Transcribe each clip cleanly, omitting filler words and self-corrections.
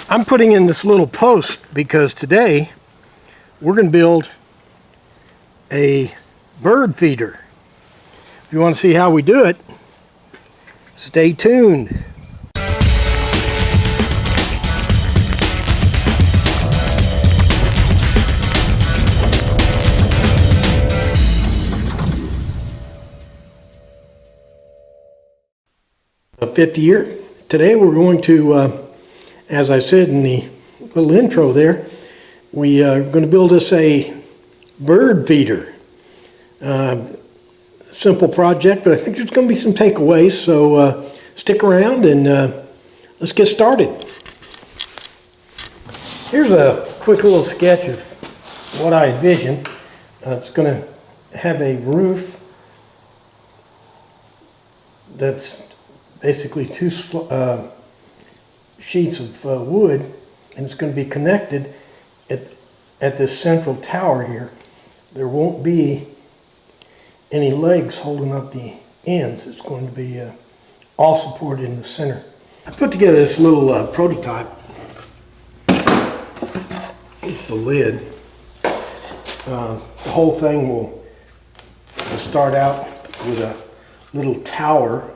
I'm putting in this little post because today we're going to build a bird feeder. If you want to see how we do it, stay tuned. A 5th year. Today we're going to, as I said in the little intro there, we are going to build us a bird feeder. Simple project, but I think there's going to be some takeaways, so stick around and let's get started. Here's a quick little sketch of what I envision. It's going to have a roof that's basically two sheets of wood, and it's going to be connected at this central tower here. There won't be any legs holding up the ends. It's going to be all supported in the center. I put together this little prototype. It's the lid. The whole thing will start out with a little tower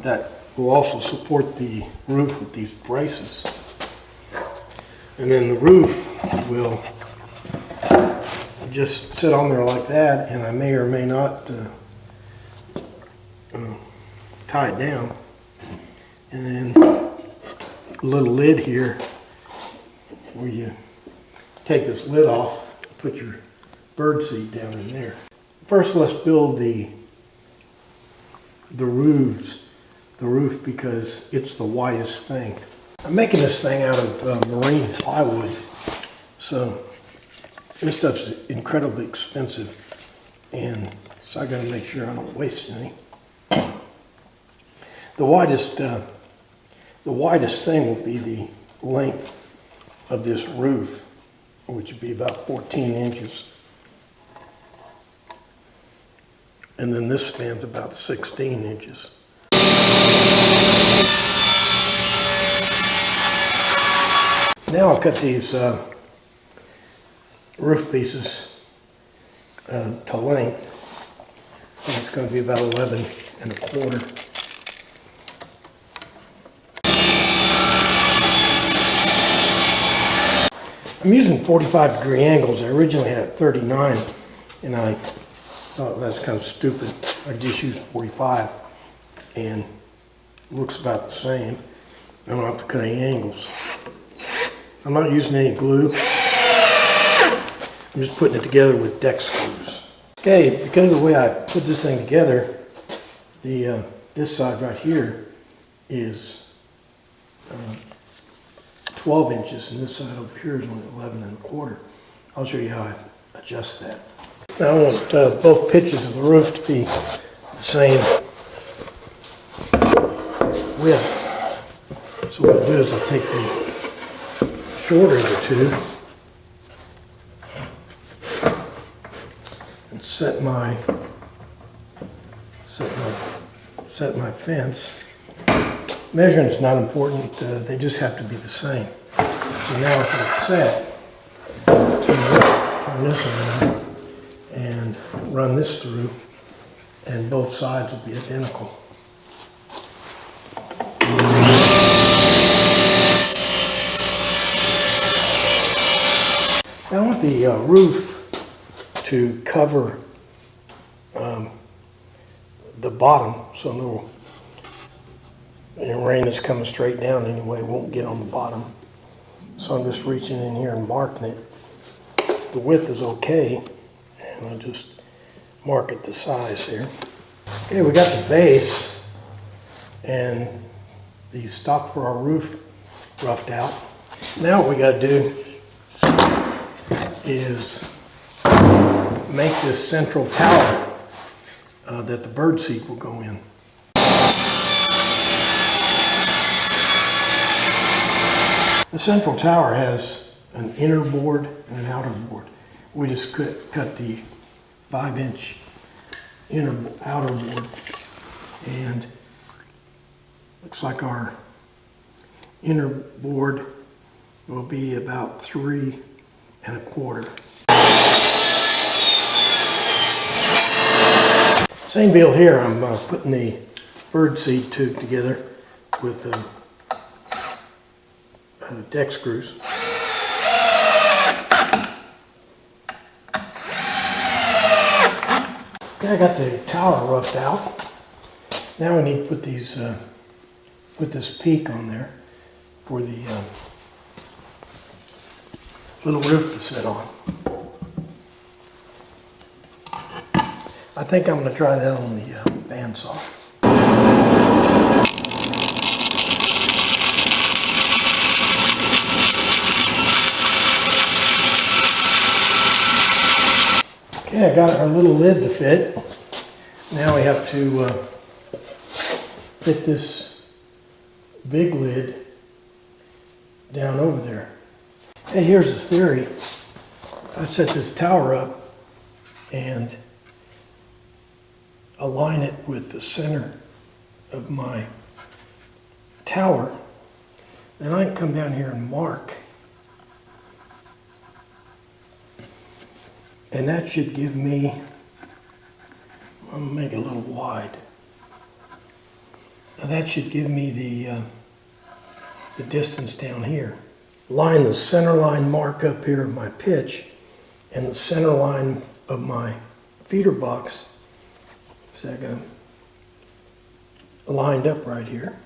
that will also support the roof with these braces. And then the roof will just sit on there like that, and I may or may not tie it down. And then a little lid here where you take this lid off, put your bird seed down in there. First, let's build the roof because it's the widest thing. I'm making this thing out of marine plywood, so this stuff's incredibly expensive, and so I got to make sure I don't waste any. The widest thing will be the length of this roof, which would be about 14 inches. And then this spans about 16 inches. Now I'll cut these roof pieces to length. And it's going to be about 11 1/4. I'm using 45-degree angles. I originally had 39, and I thought that's kind of stupid. I just used 45, and it looks about the same. I don't have to cut any angles. I'm not using any glue. I'm just putting it together with deck screws. Okay, because of the way I put this thing together, this side right here is 12 inches, and this side over here is only 11 1/4. I'll show you how I adjust that. Now I want both pitches of the roof to be the same width. So what I'll do is I'll take the shorter of the two and set my fence. Measuring's not important, they just have to be the same. So now if it's set, turn this around and run this through, and both sides will be identical. I want the roof to cover the bottom, so no rain that's coming straight down anyway won't get on the bottom. So I'm just reaching in here and marking it. The width is okay, and I'll just mark it to size here. Okay, we got the base and the stock for our roof roughed out. Now what we got to do is make this central tower that the bird seat will go in. The central tower has an inner board and an outer board. We just cut the 5-inch outer board, and looks like our inner board will be about 3 1/4. Same deal here. I'm putting the birdseed tube together with deck screws. Okay, I got the tower roughed out. Now we need to put these, put this peak on there for the little roof to sit on. I think I'm going to try that on the bandsaw. Okay, I got our little lid to fit. Now we have to fit this big lid down over there. Hey, here's the theory. I set this tower up and align it with the center of my tower. Then I can come down here and mark. And that should give me, I'm going to make it a little wide. Now that should give me the distance down here. Line the center line mark up here of my pitch and the center line of my feeder box. So I got lined up right here.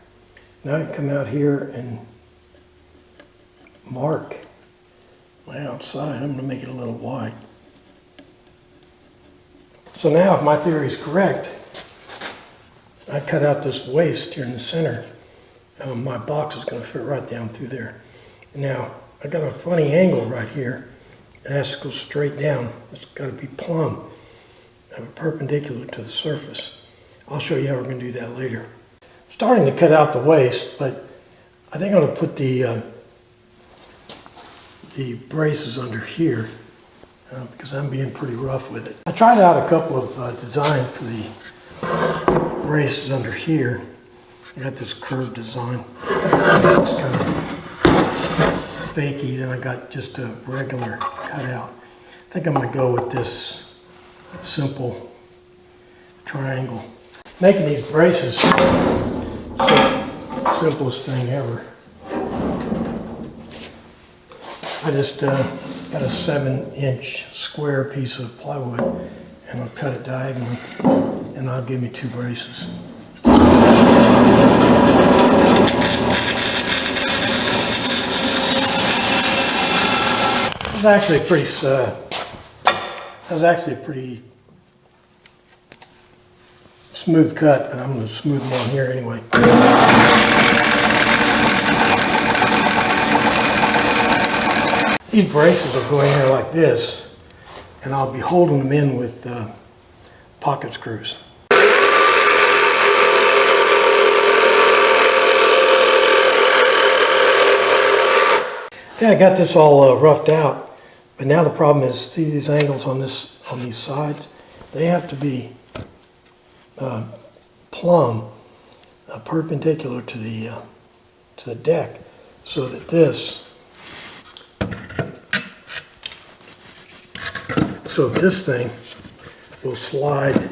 Now I can come out here and mark my outside. I'm going to make it a little wide. So now, if my theory is correct, I cut out this waist here in the center. My box is going to fit right down through there. Now, I got a funny angle right here. It has to go straight down. It's got to be plumb, perpendicular to the surface. I'll show you how we're going to do that later. I'm starting to cut out the waist, but I think I'm going to put the braces under here. Because I'm being pretty rough with it. I tried out a couple of designs for the braces under here. I got this curved design. It's kind of fakey. Then I got just a regular cutout. I think I'm going to go with this simple triangle. Making these braces is the simplest thing ever. I just got a 7-inch square piece of plywood and I'll cut it diagonally and that'll give me 2 braces. It's actually a pretty smooth cut, but I'm going to smooth them on here anyway. These braces will go in here like this, and I'll be holding them in with pocket screws. Okay, I got this all roughed out, but now the problem is, see these angles on these sides? They have to be plumb, perpendicular to the deck, so that this thing will slide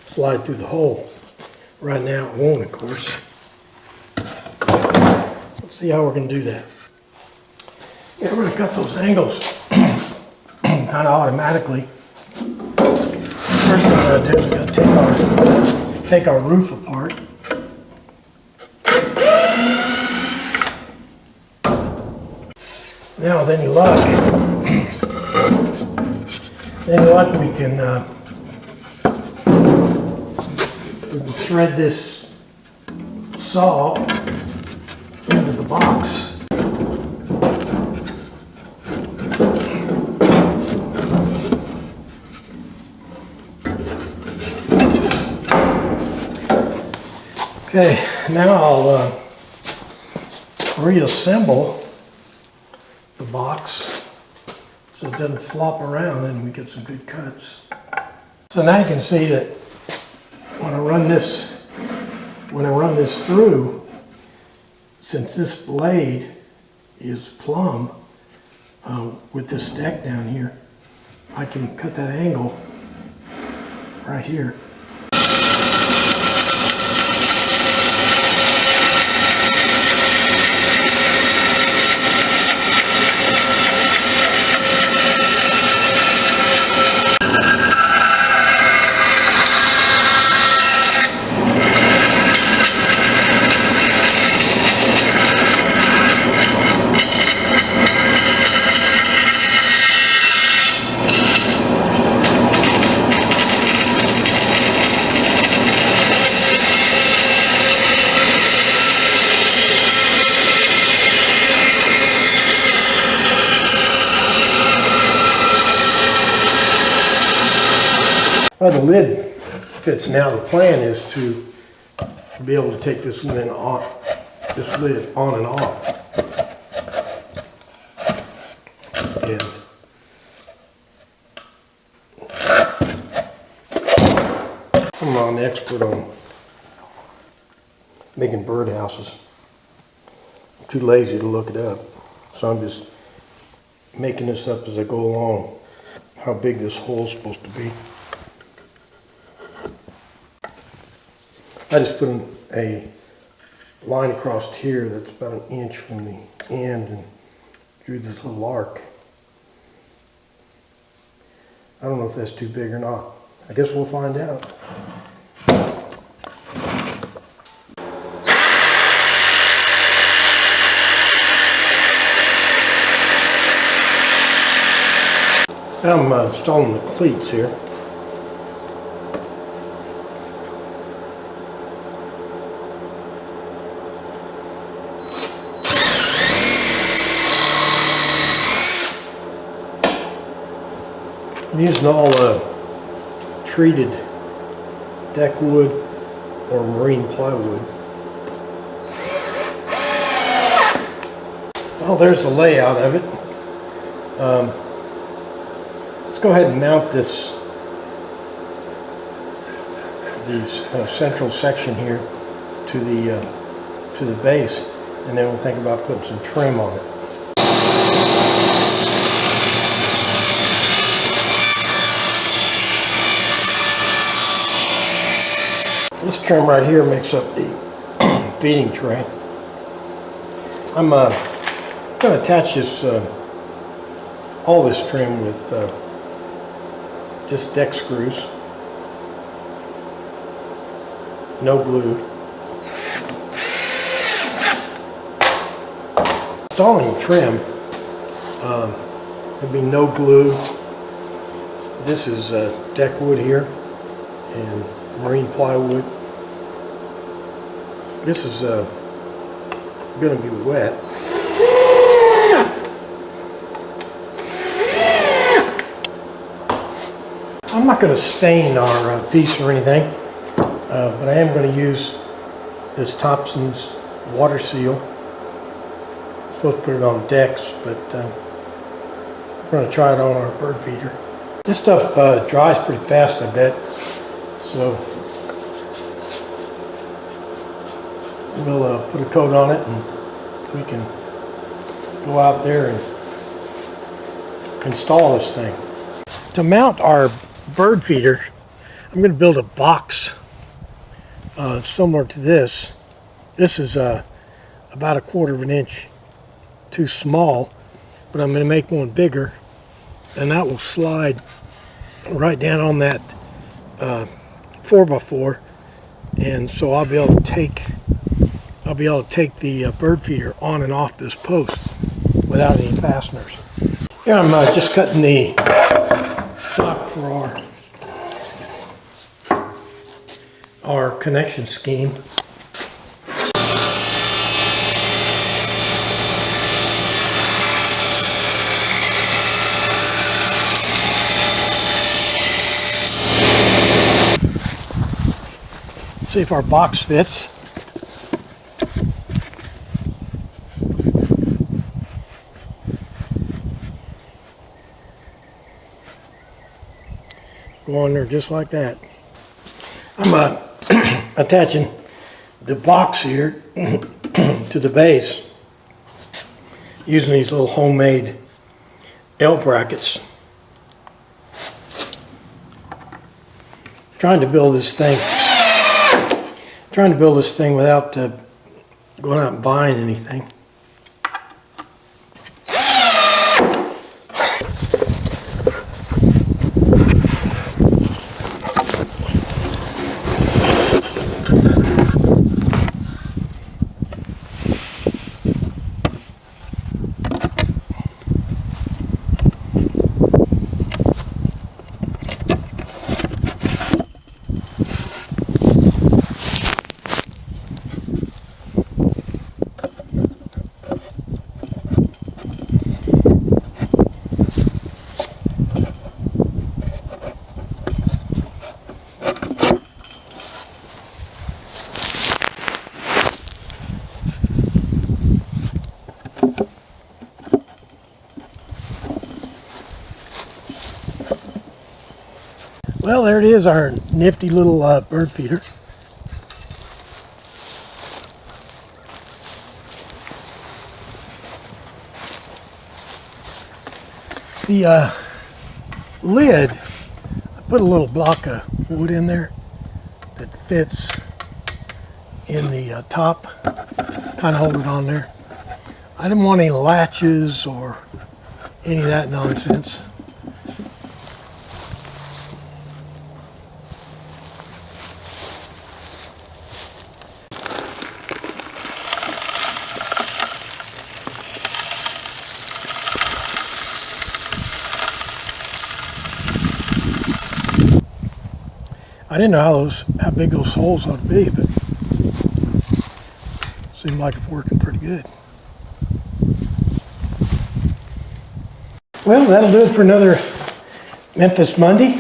through the hole. Right now it won't, of course. Let's see how we're going to do that. Yeah, we're going to cut those angles kind of automatically. First thing we're going to do is we're going to take our roof apart. Now, then you look, we can thread this saw into the box. Okay, now I'll reassemble the box so it doesn't flop around and we get some good cuts. So now you can see that when I run this through, since this blade is plumb with this deck down here, I can cut that angle right here. Well, the lid fits now. The plan is to be able to take this lid on and off. And I'm not an expert on making birdhouses. I'm too lazy to look it up, so I'm just making this up as I go along, how big this hole is supposed to be. I just put a line across here that's about an inch from the end and drew this little arc. I don't know if that's too big or not. I guess we'll find out. I'm installing the cleats here. I'm using all treated deck wood or marine plywood. Well, there's the layout of it. Let's go ahead and mount these central section here to the base, and then we'll think about putting some trim on it. This trim right here makes up the feeding tray. I'm going to attach this, all this trim with just deck screws, no glue. Installing trim, there'll be no glue. This is deck wood here and marine plywood. This is going to be wet. I'm not going to stain our piece or anything, but I am going to use this Thompson's water seal. I'm supposed to put it on decks, but we're going to try it on our bird feeder. This stuff dries pretty fast, I bet, so we'll put a coat on it and we can go out there and install this thing. To mount our bird feeder, I'm going to build a box similar to this. This is about 1/4 inch too small, but I'm going to make one bigger, and that will slide right down on that 4x4, and so I'll be able to take the bird feeder on and off this post without any fasteners. Here I'm just cutting the stock for our connection scheme. See if our box fits. Go on there just like that. I'm attaching the box here to the base using these little homemade L brackets. Trying to build this thing without going out and buying anything. Well, there it is, our nifty little bird feeder. The lid, I put a little block of wood in there that fits in the top, kind of hold it on there. I didn't want any latches or any of that nonsense. I didn't know how big those holes ought to be, but seemed like it's working pretty good. Well, that'll do it for another Memphis Monday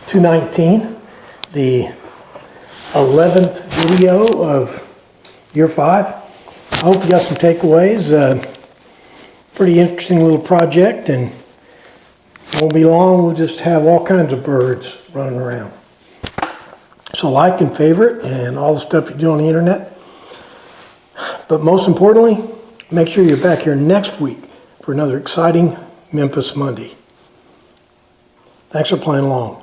219, the 11th video of year 5. I hope you got some takeaways. Pretty interesting little project, and won't be long, we'll just have all kinds of birds running around. So like and favorite and all the stuff you do on the internet. But most importantly, make sure you're back here next week for another exciting Memphis Monday. Thanks for playing along.